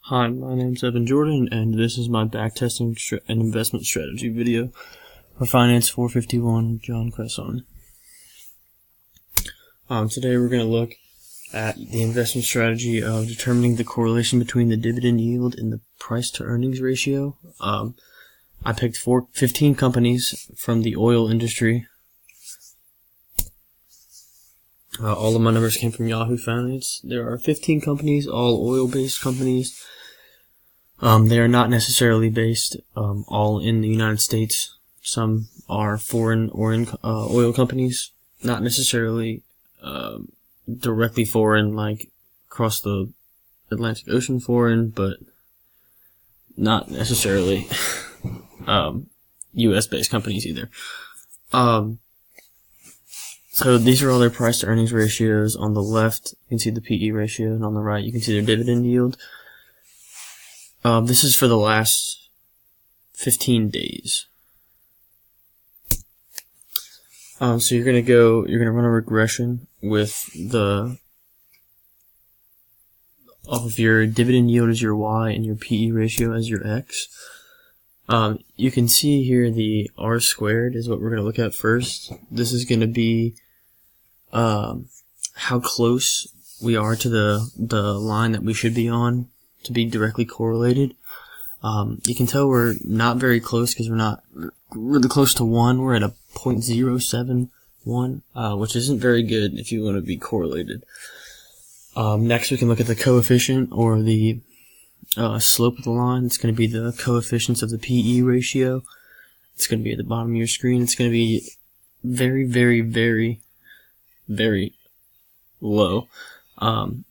Hi, my name's Evan Jordan, and this is my backtesting and investment strategy video for Finance 451 John Cresson. Today we're going to look at the investment strategy of determining the correlation between the dividend yield and the price to earnings ratio. I picked 15 companies from the oil industry. All of my numbers came from Yahoo Finance. There are 15 companies, all oil-based companies. They are not necessarily based all in the United States. Some are foreign oil companies, not necessarily directly foreign, like across the Atlantic Ocean foreign, but not necessarily U.S.-based companies either. So these are all their price to earnings ratios. On the left, you can see the PE ratio, and on the right, you can see their dividend yield. This is for the last 15 days. So you're gonna run a regression with off of your dividend yield as your Y and your PE ratio as your X. You can see here the R squared is what we're gonna look at first. This is gonna be how close we are to the line that we should be on to be directly correlated. You can tell we're not very close because we're not really close to 1. We're at a 0.071, which isn't very good if you want to be correlated. Next, we can look at the coefficient or the slope of the line. It's going to be the coefficients of the PE ratio. It's going to be at the bottom of your screen. It's going to be very, very, very, very low.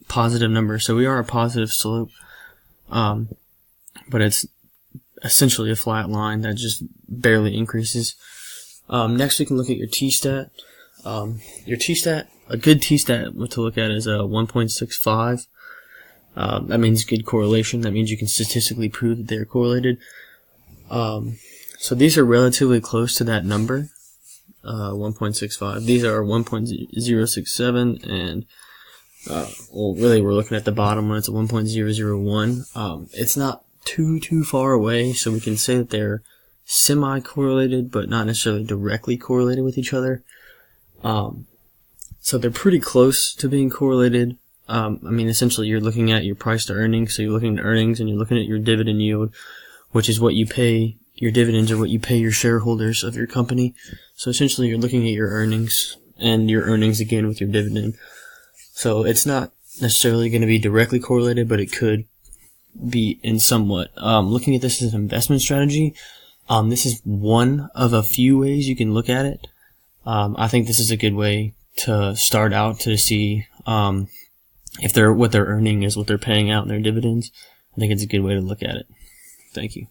Positive number. So we are a positive slope. But it's essentially a flat line that just barely increases. Next we can look at your T-stat. Your T-stat, a good T-stat to look at is 1.65. That means good correlation. That means you can statistically prove that they're correlated. So these are relatively close to that number, 1.65. These are 1.067 and well, really we're looking at the bottom when it's a 1.001. It's not too far away, so we can say that they're semi-correlated, but not necessarily directly correlated with each other. So they're pretty close to being correlated. I mean, essentially you're looking at your price to earnings, so you're looking at earnings and you're looking at your dividend yield, which is what you pay, your dividends are what you pay your shareholders of your company. So essentially you're looking at your earnings and your earnings again with your dividend. So it's not necessarily going to be directly correlated, but it could be in somewhat. Looking at this as an investment strategy, this is one of a few ways you can look at it. I think this is a good way to start out to see if what they're earning is what they're paying out in their dividends. I think it's a good way to look at it. Thank you.